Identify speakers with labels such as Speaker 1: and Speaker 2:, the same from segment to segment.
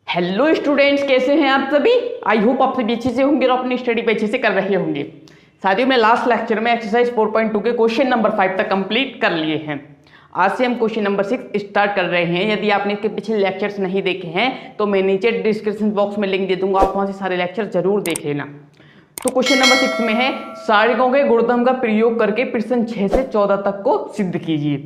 Speaker 1: Hello students, कैसे हैं आप सभी। आई होप आप सभी अच्छे से होंगे और अपनी स्टडी पे अच्छे से कर रहे होंगे। साथियों, मैं लास्ट लेक्चर में एक्सरसाइज 4.2 के क्वेश्चन नंबर 5 तक कंप्लीट कर लिए हैं। आज से हम क्वेश्चन नंबर 6 स्टार्ट कर रहे हैं। यदि आपने इसके पिछले लेक्चर्स नहीं देखे हैं तो मैं नीचे डिस्क्रिप्शन बॉक्स में लिंक दे दूंगा, आप वहां से सारे लेक्चर जरूर देख लेना। तो क्वेश्चन नंबर 6 में है सारणिकों के गुणधर्म का प्रयोग करके प्रश्न 6 से 14 तक को सिद्ध कीजिए।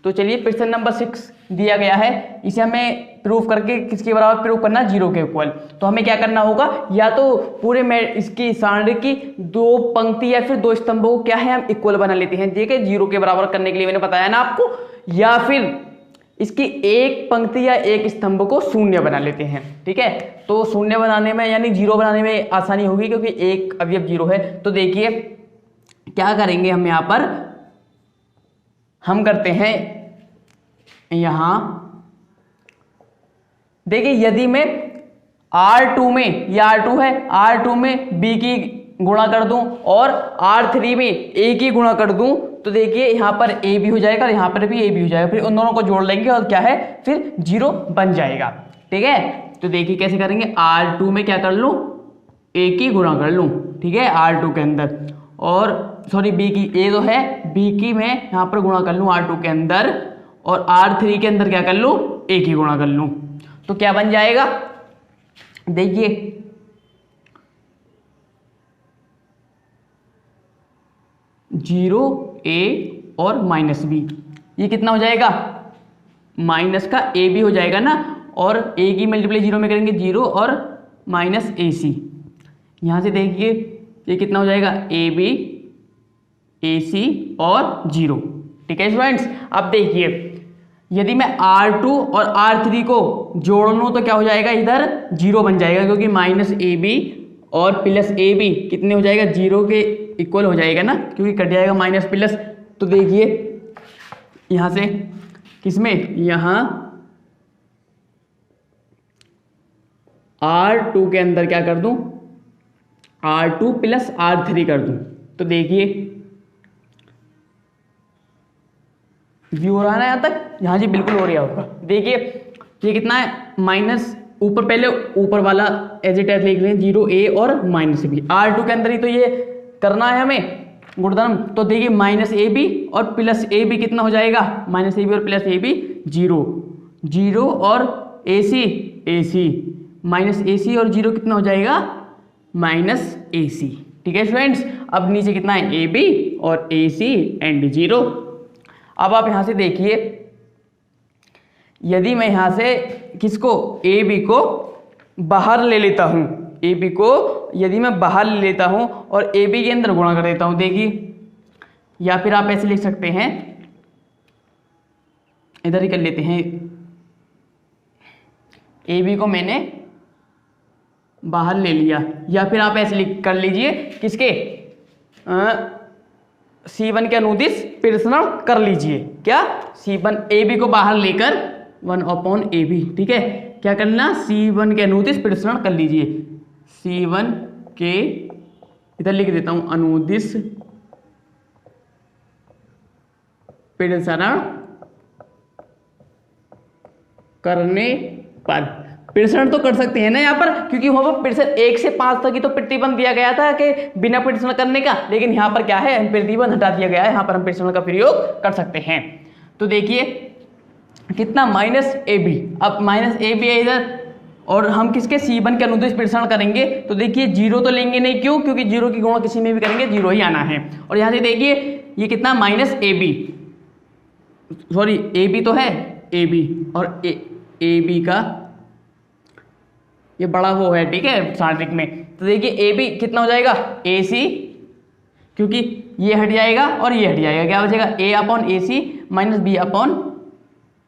Speaker 1: तो चलिए, प्रश्न नंबर 6 दिया गया है, इसे हमें प्रूफ करके किसके बराबर प्रूफ करना, 0 के इक्वल। तो हमें क्या करना होगा, या तो पूरे में इसकी सारणी की 2 पंक्ति या फिर 2 स्तंभों को क्या है हम इक्वल बना लेते हैं, देखिए 0 के बराबर करने के लिए मैंने बताया ना आपको, या फिर इसकी एक पंक्ति या एक स्तंभ को शून्य बना लेते हैं। ठीक है, तो शून्य बनाने में यानी 0 बनाने में आसानी होगी क्योंकि एक अवयव 0 है। तो देखिए क्या करेंगे हम यहाँ पर, हम करते हैं यहां, देखिए यदि मैं R2 में, ये R2 है, R2 में B की गुणा कर दूं और R3 में A की गुणा कर दूं, तो देखिए यहां पर A भी हो जाएगा और यहां पर भी A भी हो जाएगा, फिर उन दोनों को जोड़ लेंगे और क्या है फिर 0 बन जाएगा। ठीक है, तो देखिए कैसे करेंगे, R2 में क्या कर लूं, A की गुणा कर लूं, ठीक है R2 के अंदर, और सॉरी B की, A तो है, B की मैं यहां पर गुणा कर लूं R2 के अंदर, और R3 के अंदर क्या कर लूं, A की गुणा कर लूं, तो क्या बन जाएगा, देखिए 0 A और माइनस B, ये कितना हो जाएगा, माइनस का A भी हो जाएगा ना, और A की मल्टीप्लाई 0 में करेंगे 0 और माइनस AC, यहां से देखिए ये कितना हो जाएगा, AB AC और 0। ठीक है स्टूडेंट्स, अब देखिए यदि मैं R2 और R3 को जोड़ लूं तो क्या हो जाएगा, इधर 0 बन जाएगा क्योंकि माइनस AB और प्लस AB कितने हो जाएगा, 0 के इक्वल हो जाएगा ना, क्योंकि कट जाएगा माइनस प्लस। तो देखिए यहां से किसमें, यहां R2 के अंदर क्या कर दूं, R2 प्लस R3 कर दूं, तो देखिए व्यू हो रहा है ना यहां तक, यहां जी बिल्कुल हो रहा होगा। देखिए ये कितना है, माइनस ऊपर, पहले ऊपर वाला एज इट एज लिख लें 0 A और माइनस B, R2 के अंदर ही तो ये करना है हमें गुणधर्म। तो देखिए माइनस AB और प्लस AB कितना हो जाएगा, माइनस AB और प्लस AB 0 0 और AC माइनस AC और 0 कितना हो जाएगा, माइनस AC। ठीक है स्टूडेंट्स, अब नीचे कितना है, AB और AC एंड 0। अब आप यहां से देखिए, यदि मैं यहां से किसको, AB को बाहर ले लेता हूं, AB को यदि मैं बाहर ले लेता हूं और AB के अंदर गुणा कर देता हूं, देखिए, या फिर आप ऐसे लिख सकते हैं, इधर ही कर लेते हैं, AB को मैंने बाहर ले लिया, या फिर आप ऐसे लिख कर लीजिए, किसके C1 के अनुदिश प्रसरण कर लीजिए, क्या C1 AB को बाहर लेकर 1/AB। ठीक है, क्या करना, C1 के अनुदिश प्रसरण कर लीजिए, C1 के, इधर लिख देता हूं, अनुदिश प्रसरण करने पर, प्रसरण तो कर सकते हैं ना यहाँ पर, क्योंकि वहां पर प्रसरण 1 से 5 तक ही तो प्रतिबंध दिया गया था कि बिना प्रसरण करने का, लेकिन यहाँ पर क्या है, प्रतिबंध हटा दिया गया है, यहाँ पर हम प्रसरण का प्रयोग कर सकते हैं। तो देखिए कितना, माइनस AB, अब माइनस AB है इधर, और हम किसके, C1 के अनुदिश प्रसरण करेंगे, तो देखिए 0 तो लेंगे नहीं, क्यों, क्योंकि 0 की गुणा किसी में भी करेंगे 0 ही आना है। और यहाँ से देखिए ये कितना, माइनस AB, सॉरी AB तो है, AB और AB का ये बड़ा वो है, ठीक है सारणिक में। तो देखिए AB कितना हो जाएगा, AC, क्योंकि ये हट जाएगा और ये हट जाएगा, क्या बचेगा, A/AC माइनस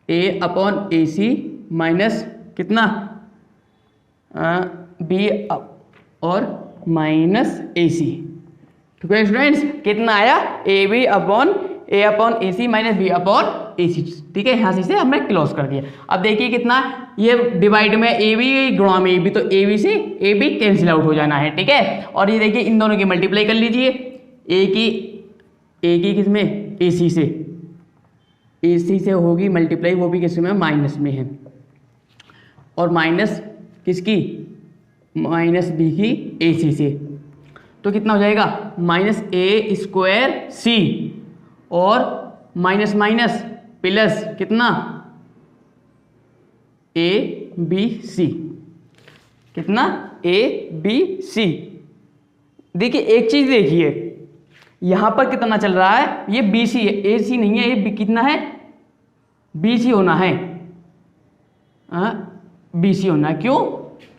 Speaker 1: A/AC माइनस कितना, B और माइनस AC। ठीक है स्टूडेंट्स, कितना आया, A/AC माइनस B/AC। ठीक है, यहां से हमने क्लोज कर दिया। अब देखिए कितना, ये डिवाइड में AB गुणा में AB, तो AB से AB कैंसिल आउट हो जाना है। ठीक है, और ये देखिए इन दोनों की मल्टीप्लाई कर लीजिए, A की किसमें, AC से होगी मल्टीप्लाई, वो भी किस में, माइनस में है, और माइनस किसकी, माइनस बी की ए सी से। तो कितना हो जाएगा माइनस ए स्क्वायर सी और माइनस माइनस प्लस कितना ए बी सी, कितना ए बी सी। देखिए एक चीज देखिए, यहां पर कितना चल रहा है, ये बी सी है, ए सी नहीं है, ये कितना है बी सी होना है, बी सी होना है। क्यों,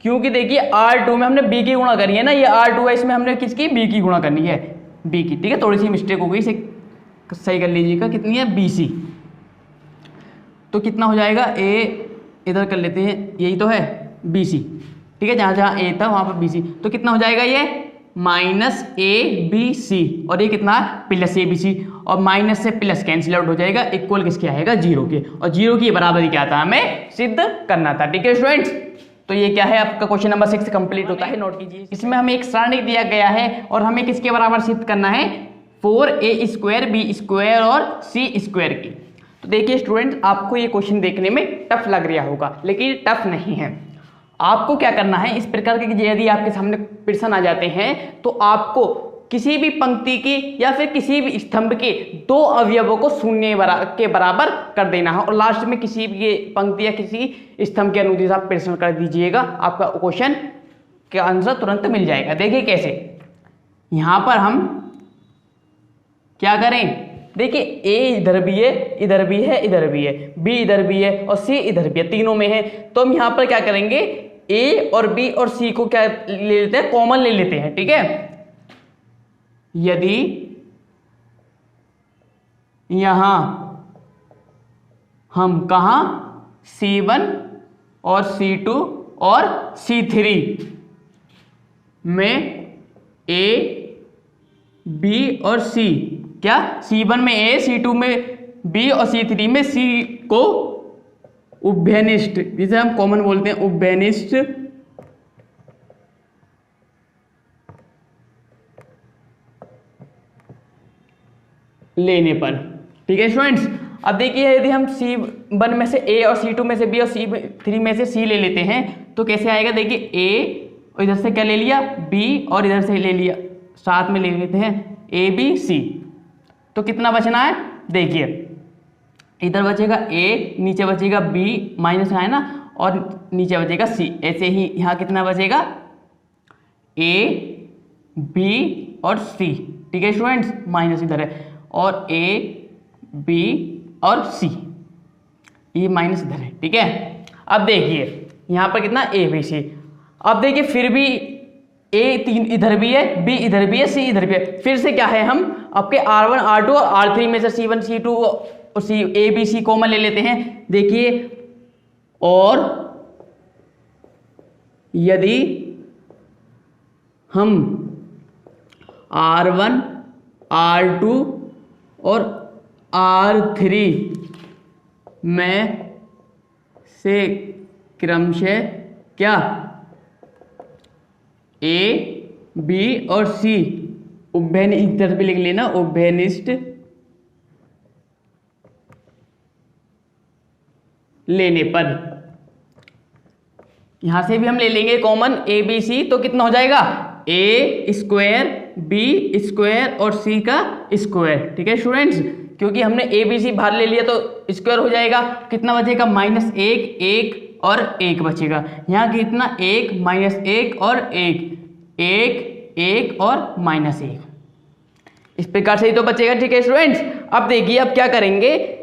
Speaker 1: क्योंकि देखिए R2 में हमने B की गुणा करी है ना, ये R2 है, इसमें हमने किसकी B की गुणा करनी है, B की। ठीक है, थोड़ी सी मिस्टेक हो गई, इसे सही कर लीजिएगा। कितनी है BC, तो कितना हो जाएगा A, इधर कर लेते हैं, यही तो है BC। ठीक है, जहाँ जहाँ A था वहाँ पर BC, तो कितना हो जाएगा ये माइनस ABC और ये कितना प्लस ABC, और माइनस से प्लस कैंसिल आउट हो जाएगा, इक्वल किसके आएगा जीरो के, और जीरो की बराबरी क्या था हमें सिद्ध करना था। ठीक है स्टूडेंट्स, तो ये क्या है आपका क्वेश्चन नंबर 6 कंप्लीट होता है। नोट कीजिए, इसमें हमें एक सारणी दिया गया है और हमें किसके बराबर सिद्ध करना है 4a स्क्वायर बी स्क्वायर और सी स्क्वायर की। तो देखिए स्टूडेंट, आपको ये क्वेश्चन देखने में टफ लग रहा होगा, लेकिन टफ नहीं है। आपको क्या करना है, इस प्रकार के यदि आपके सामने प्रश्न आ जाते हैं तो आपको किसी भी पंक्ति की या फिर किसी भी स्तंभ के दो अवयवों को शून्य के बराबर कर देना है, और लास्ट में किसी भी पंक्ति या किसी स्तंभ के अनुदिश आप प्रश्न कर दीजिएगा, आपका क्वेश्चन का आंसर तुरंत मिल जाएगा। देखिए कैसे, यहां पर हम क्या करें, देखिए ए इधर भी है, इधर भी है, इधर भी है, बी इधर भी है और सी इधर भी है, तीनों में है। तो हम यहां पर क्या करेंगे, ए और बी और सी को क्या ले लेते हैं, कॉमन ले लेते हैं। ठीक है, यदि यहां हम कहा C1 और C2 और C3 में A B और C, क्या C1 में A, C2 में B और C3 में C को उभयनिष्ठ, जिसे हम कॉमन बोलते हैं उभयनिष्ठ लेने पर। ठीक है स्टूडेंट्स, अब देखिए यदि हम C1 में से A और C2 में से B और C3 में से C ले लेते हैं तो कैसे आएगा, देखिए A और इधर से क्या ले लिया B और इधर से ले लिया, साथ में ले लेते हैं A B C। तो कितना बचना है, देखिए इधर बचेगा A, नीचे बचेगा B माइनस है ना, और नीचे बचेगा C। ऐसे ही यहाँ कितना बचेगा A B और C। ठीक है स्टूडेंट्स, माइनस इधर है, और A B और C, ये माइनस इधर है। ठीक है, अब देखिए यहाँ पर कितना A B C। अब देखिए फिर भी A तीन इधर भी है, B इधर भी है, C इधर भी है, फिर से क्या है, हम आपके R1 R2 और R3 में से C1 C2 और A B C कॉमन ले लेते हैं। देखिए, और यदि हम R1 R2 और R3 में से क्रमशः क्या A B और C उभयनिष्ठ, इधर भी लिख लेना उभयनिष्ठ लेने पर, यहां से भी हम ले लेंगे कॉमन A B C, तो कितना हो जाएगा A स्क्वायर B स्क्वायर और C का स्क्वायर। ठीक है स्टूडेंट्स, क्योंकि हमने A B C बाहर ले लिया तो स्क्वायर हो जाएगा, कितना बचेगा माइनस एक, एक और एक बचेगा, यहाँ कितना एक माइनस एक और एक, एक एक और माइनस एक, इस प्रकार से ही तो बचेगा। ठीक है स्टूडेंट्स, अब देखिए अब क्या करेंगे,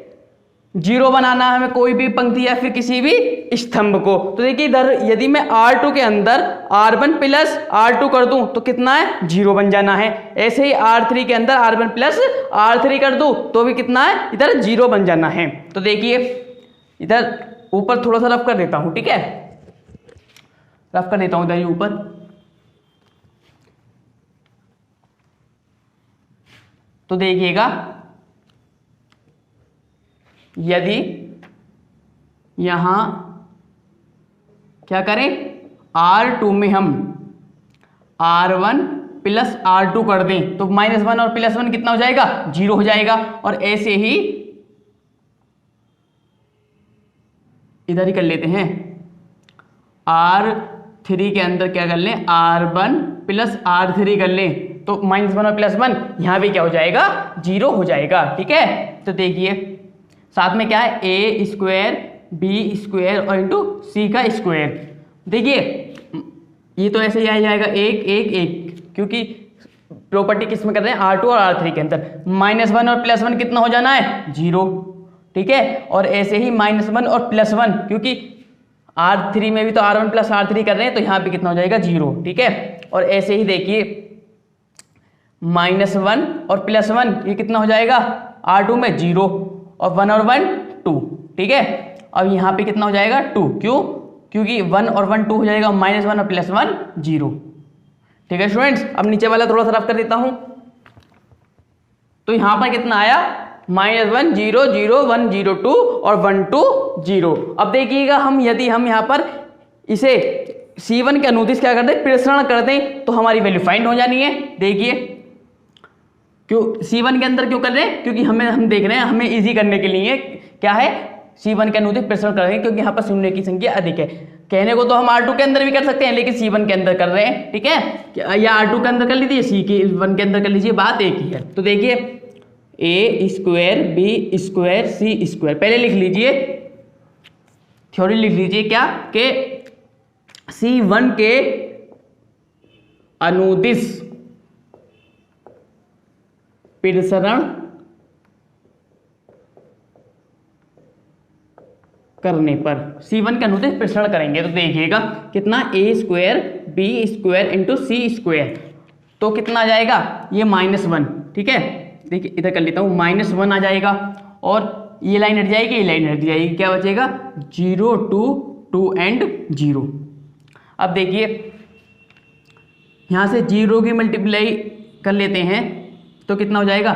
Speaker 1: जीरो बनाना है हमें कोई भी पंक्ति या फिर किसी भी स्तंभ को। तो देखिए इधर यदि मैं R2 के अंदर R1 प्लस R2 कर दूं तो कितना है, जीरो बन जाना है। ऐसे ही R3 के अंदर R1 प्लस R3 कर दूं तो भी कितना है, इधर जीरो बन जाना है। तो देखिए इधर ऊपर थोड़ा सा रफ कर देता हूं, ठीक है, रफ कर देता हूं इधर ऊपर। तो देखिएगा यदि यहां क्या करें, R2 में हम R1 प्लस R2 कर दें तो -1 और +1 कितना हो जाएगा, जीरो हो जाएगा। और ऐसे ही इधर ही कर लेते हैं R3 के अंदर क्या कर लें, R1 प्लस R3 कर लें, तो -1 और +1 यहाँ पे क्या हो जाएगा, 0 हो जाएगा। ठीक है, तो देखिए साथ में क्या है, a स्क्वायर b स्क्वायर और इंटू सी का स्क्वायर। देखिए ये तो ऐसे ही आ जाएगा 1 1 1, क्योंकि प्रॉपर्टी किस में कर रहे हैं, R2 और R3 के अंदर। -1 और +1 कितना हो जाना है, 0। ठीक है, और ऐसे ही -1 और +1, क्योंकि R3 में भी तो R1 प्लस R3 कर रहे हैं, तो यहाँ पे कितना हो जाएगा, 0। ठीक है, और ऐसे ही देखिए -1 और +1 ये कितना हो जाएगा, R2 में 0, और 1 और 1 2। ठीक है, अब यहाँ पे कितना हो जाएगा, 2, क्यों, क्योंकि 1 और 1 2 हो जाएगा, -1 और +1 0। ठीक है स्टूडेंट्स, अब नीचे वाला थोड़ा सा रफ कर देता हूं, तो यहां पर कितना आया, -1 0 0 1 0 2 और 1 2 0। अब देखिएगा यदि हम यहां पर इसे C1 के अनुदिश क्या कर दें, प्रसरण कर दें, तो हमारी वैल्यू फाइंड हो जानी है। देखिए क्यों C1 के अंदर क्यों कर रहे हैं, क्योंकि हम देख रहे हैं, हमें इजी करने के लिए क्या है, C1 के अनुदिश प्रसरण कर रहे हैं, क्योंकि यहाँ पर शून्य की संख्या अधिक है। कहने को तो हम R2 के अंदर भी कर सकते हैं, लेकिन C1 के अंदर कर रहे हैं। ठीक है, या R2 के अंदर कर लीजिए, C1 के अंदर कर लीजिए, बात एक ही है। तो देखिए a square b square c square, पहले लिख लीजिए, थ्योरी लिख लीजिए क्या, कि C1 के अनुदिश प्रसरण करने पर, C1 के अनुदिश प्रसरण करेंगे तो देखिएगा कितना, a square b square into C square, तो कितना आ जाएगा, ये -1। ठीक है, देखिए इधर कर लेता हूँ, -1 आ जाएगा, और ये लाइन हट जाएगी, ये लाइन हट जाएगी, क्या बचेगा, 0 2 2 एंड 0। अब देखिए यहाँ से 0 की मल्टीप्लाई कर लेते हैं, तो कितना हो जाएगा,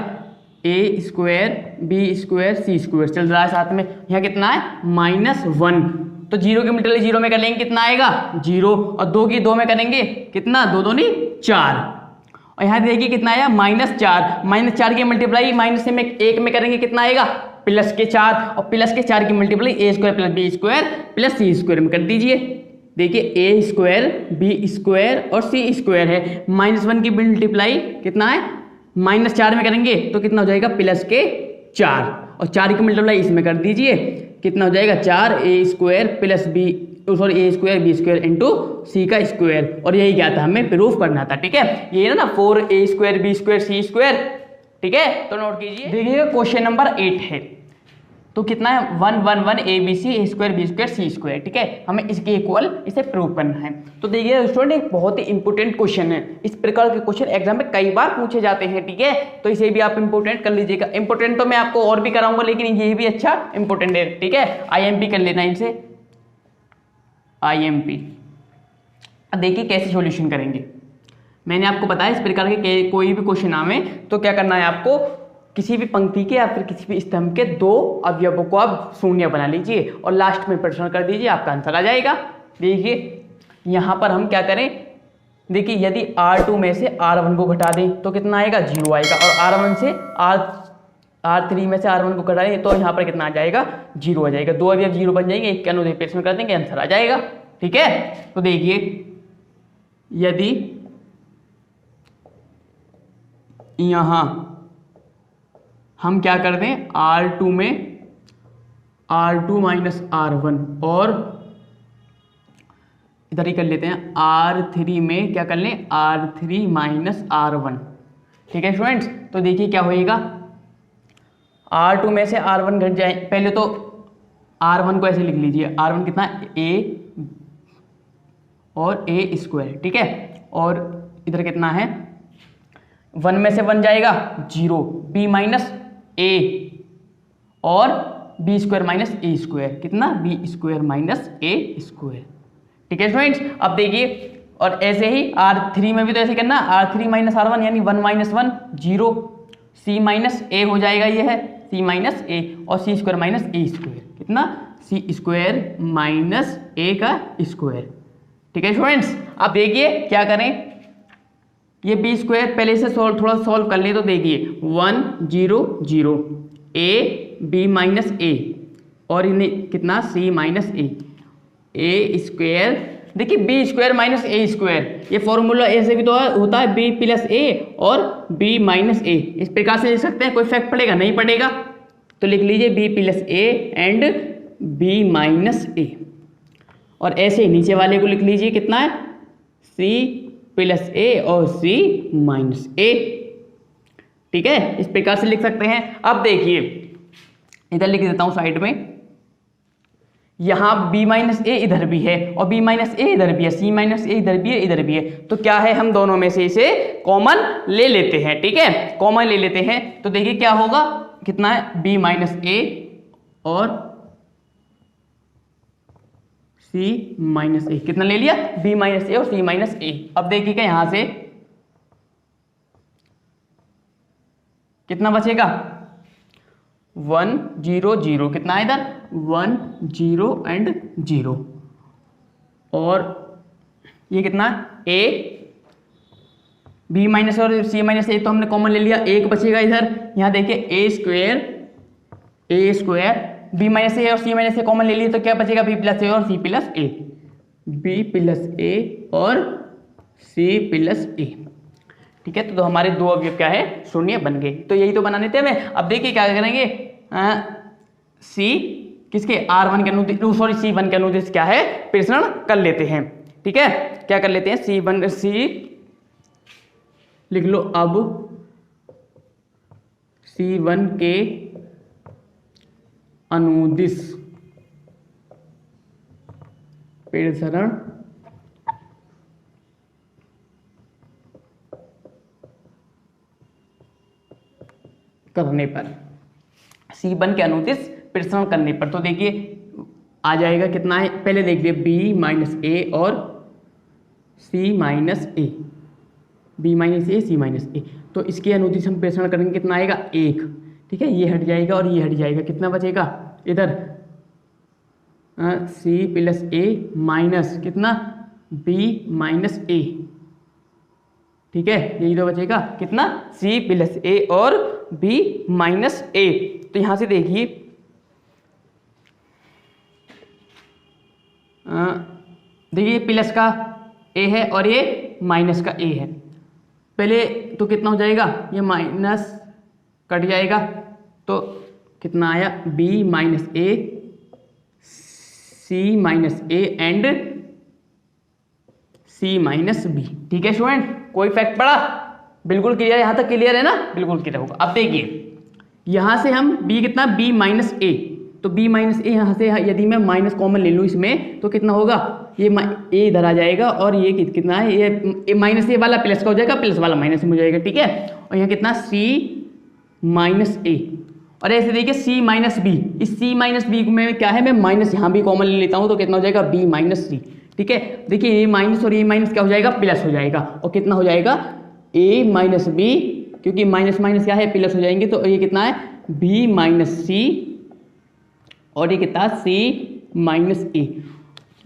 Speaker 1: a square b square C square चल रहा है साथ में, यहाँ कितना है, -1, तो 0 की मल्टीप्लाई 0 में करेंगे, कितना आएगा, 0, और 2 की 2 में करेंगे, कितना, 2 दूनी 4, और यहाँ देखिए कितना आया, -4, -4 की मल्टीप्लाई माइनस में 1 में करेंगे, कितना आएगा, +4, और +4 की multiply a square plus b square plus C square में कर दीजिए। देखिए a स्क्वायर b स्क्वायर और c स्क्वायर है, -1 की मल्टीप्लाई कितना है, -4 में करेंगे, तो कितना हो जाएगा, +4, और 4 की मल्टीप्लाई इसमें कर दीजिए, कितना हो जाएगा, 4a square plus a square b square into C का स्क्वायर, और यही क्या था, हमें प्रूफ करना था। ठीक है, ये ना 4a square b square C square. ठीक है, तो नोट कीजिए, देखिएगा क्वेश्चन नंबर 8 है, तो कितना है, 1 1 1 abc a square b square C square. ठीक है, हमें इसके इक्वल इसे प्रूव करना है। तो देखिए स्टूडेंट, एक बहुत ही इंपॉर्टेंट क्वेश्चन है, इस प्रकार के क्वेश्चन एग्जाम में कई बार पूछे जाते हैं। ठीक है, तो इसे भी आप इंपॉर्टेंट कर लीजिएगा। इंपॉर्टेंट तो मैं आपको और भी कराऊंगा, लेकिन ये भी अच्छा इंपॉर्टेंट है। ठीक है, IMP कर लेना इनसे, IMP। देखिए कैसे सॉल्यूशन करेंगे, मैंने आपको बताया इस प्रकार के कोई भी क्वेश्चन आवे तो क्या करना है, आपको किसी भी पंक्ति के या फिर किसी भी स्तंभ के 2 अवयवों को आप शून्य बना लीजिए और लास्ट में प्रश्न कर दीजिए, आपका आंसर आ जाएगा। देखिए यहाँ पर हम क्या करें, देखिए यदि R2 में से R1 को घटा दें तो कितना आएगा, 0 आएगा, और R1 से R3 में से R1 को घटा दें तो यहाँ पर कितना आ जाएगा, 0 आ जाएगा। 2 अवयव 0 बन जाएंगे, एक के अनुदिश प्रश्न कर देंगे, आंसर आ जाएगा। ठीक है, तो देखिए यदि यहाँ हम क्या कर दें, R2 में R2 माइनस R1, और इधर ही कर लेते हैं R3 में क्या कर लें, R3 माइनस R1। ठीक है स्टूडेंट्स, तो देखिए क्या होएगा, R2 में से R1 घट जाए, पहले तो R1 को ऐसे लिख लीजिए, R1 कितना, a और a स्क्वायर। ठीक है, और इधर कितना है, 1 में से 1 जाएगा 0, b माइनस a और b square minus a square, कितना, b square minus a square. ठीक है स्टूडेंट्स, अब देखिए, और ऐसे ही R3 में भी तो ऐसे करना, R3 माइनस R1 यानी 1 माइनस 1 0, c माइनस a हो जाएगा, ये है c माइनस a, और c square minus a square, कितना, c स्क्वायर माइनस a का स्क्वायर। ठीक है स्टूडेंट्स, अब देखिए क्या करें, ये b स्क्वायर पहले से थोड़ा सॉल्व कर ले, तो देखिए 1 0 0 a b माइनस a, और इन्हें कितना, c minus a, a square देखिए बी स्क्वायर माइनस ए स्क्वायर, ये फॉर्मूला ऐसे भी तो होता है बी प्लस ए और बी माइनस ए, इस प्रकार से लिख सकते हैं। कोई इफेक्ट पड़ेगा? नहीं पड़ेगा। तो लिख लीजिए B plus A and B minus A, और ऐसे ही नीचे वाले को लिख लीजिए कितना है, सी प्लस ए और सी माइनस ए। ठीक है, इस प्रकार से लिख सकते हैं। अब देखिए इधर लिख देता हूं साइड में, यहां b माइनस ए इधर भी है और b माइनस ए इधर भी है, c माइनस ए इधर भी है, इधर भी है। तो क्या है, हम दोनों में से इसे कॉमन ले लेते हैं। ठीक है, कॉमन ले लेते हैं तो देखिए क्या होगा, कितना है b माइनस ए और c माइनस ए, कितना ले लिया, b माइनस ए और c माइनस ए। अब देखिएगा यहां से कितना बचेगा, 1 0 0, कितना है इधर 1 0 एंड 0, और ये कितना a b माइनस और c माइनस ए तो हमने कॉमन ले लिया, एक बचेगा इधर। यहाँ देखिए a square b minus A और c माइनस ए कॉमन ले लिए तो क्या बचेगा, b प्लस ए और c प्लस ए, b प्लस ए और c प्लस ए। ठीक है, तो हमारे दो अवयव क्या है, शून्य बन गए। तो यही तो बनाने थे हमें। अब देखिए क्या करेंगे, सी किसके R1 के अनुदिश, सॉरी C1 के अनुदिश क्या है, प्रेषण कर लेते हैं। ठीक है, क्या कर लेते हैं, C लिख लो। अब C1 के अनुदिश प्रेषण करने पर, C1 के अनुदिश प्रेषण करने पर, तो देखिए आ जाएगा कितना है, पहले देखिए b माइनस ए और c minus A, b minus A c minus ए, तो इसके अनुदिश हम प्रेषण करेंगे, कितना आएगा 1। ठीक है, ये हट जाएगा और ये हट जाएगा, कितना बचेगा इधर c प्लस ए माइनस कितना b माइनस ए। ठीक है, यही तो बचेगा, कितना c प्लस ए और b माइनस ए। तो यहां से देखिए देखिए प्लस का a है और ये माइनस का a है। पहले तो कितना हो जाएगा, ये माइनस कट जाएगा तो कितना आया, b minus A c minus A and c minus B. ठीक है स्टूडेंट, कोई फैक्ट पड़ा, बिल्कुल क्लियर, यहां तक क्लियर है ना, बिल्कुल क्लियर होगा। अब देखिए यहां से हम b कितना, b माइनस ए, तो b माइनस ए यहाँ से यदि मैं माइनस कॉमन ले लूँ इसमें तो कितना होगा, ये a इधर आ जाएगा और ये कितना है, ये माइनस ए वाला प्लस का हो जाएगा, प्लस वाला माइनस में हो जाएगा। ठीक है, और यहाँ कितना c माइनस ए, और ऐसे देखिए c माइनस बी, इस c माइनस बी में क्या है, मैं माइनस यहाँ भी कॉमन ले लेता हूँ तो कितना हो जाएगा, b माइनस सी। ठीक है, देखिए ये माइनस और ये माइनस क्या हो जाएगा, प्लस हो जाएगा, और कितना हो जाएगा a माइनस बी, क्योंकि माइनस माइनस क्या है, प्लस हो जाएंगे, तो ये कितना है b माइनस सी और ये कितना c माइनस ए।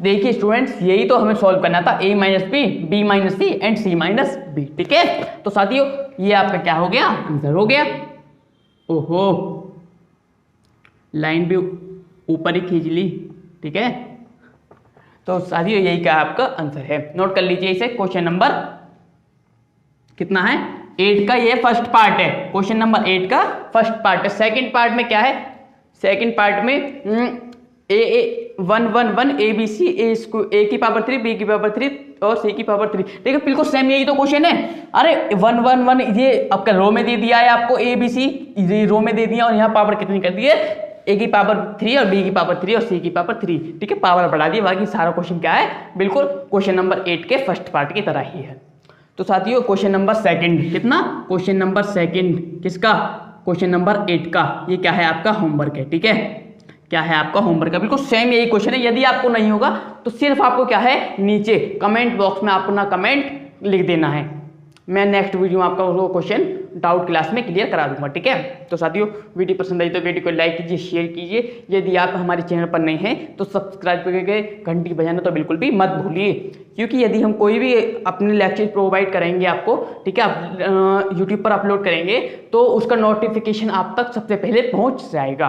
Speaker 1: देखिए स्टूडेंट्स, यही तो हमें सॉल्व करना था, a minus B, b minus C and c minus B. ठीक है, तो साथियों ये आपका क्या हो गया, आंसर हो गया। ओहो, लाइन भी ऊपर ही खींच ली। ठीक है, तो साथियों यही का आपका आंसर है, नोट कर लीजिए इसे। क्वेश्चन नंबर कितना है, 8 का ये फर्स्ट पार्ट है, क्वेश्चन नंबर 8 का फर्स्ट पार्ट है। सेकंड पार्ट में क्या है, सेकंड पार्ट में a 1 1 1 ABC a की पावर 3 b की पावर 3 और c की पावर 3। देखो बिल्कुल सेम यही तो क्वेश्चन है। अरे 1 1 1 ये आपका रो में दे दिया है आपको, a b c ये रो में दे दिया और यहाँ पावर कितनी कर दी है, a की पावर 3 और b की पावर 3 और c की पावर 3। ठीक है, पावर बढ़ा दी, बाकी सारा क्वेश्चन क्या है, बिल्कुल क्वेश्चन नंबर 8 के फर्स्ट पार्ट की तरह ही है। तो साथियों क्वेश्चन नंबर सेकंड, कितना, क्वेश्चन नंबर सेकंड किसका, क्वेश्चन नंबर 8 का, ये क्या है आपका होमवर्क है। ठीक है, क्या है आपका होमवर्क है, बिल्कुल सेम यही क्वेश्चन है। यदि आपको नहीं होगा तो सिर्फ आपको क्या है, नीचे कमेंट बॉक्स में अपना कमेंट लिख देना है, मैं नेक्स्ट वीडियो में आपका वो क्वेश्चन डाउट क्लास में क्लियर करा दूंगा। ठीक है, तो साथियों वीडियो पसंद आई तो वीडियो को लाइक कीजिए, शेयर कीजिए। यदि आप हमारे चैनल पर नए हैं तो सब्सक्राइब करके घंटी बजाना तो बिल्कुल भी मत भूलिए, क्योंकि यदि हम कोई भी अपने लेक्चर प्रोवाइड करेंगे आपको, ठीक है, आप यूट्यूब पर अपलोड करेंगे तो उसका नोटिफिकेशन आप तक सबसे पहले पहुँच जाएगा।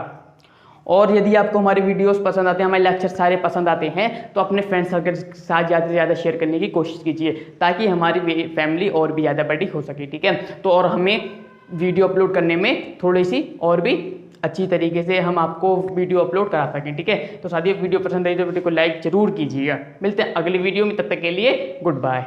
Speaker 1: और यदि आपको हमारे वीडियोस पसंद आते हैं, हमारे लेक्चर सारे पसंद आते हैं, तो अपने फ्रेंड सर्कल के साथ ज़्यादा से ज़्यादा शेयर करने की कोशिश कीजिए, ताकि हमारी फैमिली और भी ज़्यादा बड़ी हो सके, ठीक है। तो और हमें वीडियो अपलोड करने में थोड़ी सी और भी अच्छी तरीके से हम आपको वीडियो अपलोड करा सकें, ठीक है। तो साथियों वीडियो पसंद आई तो वीडियो को लाइक जरूर कीजिएगा। मिलते हैं अगली वीडियो में, तब तक के लिए गुड बाय।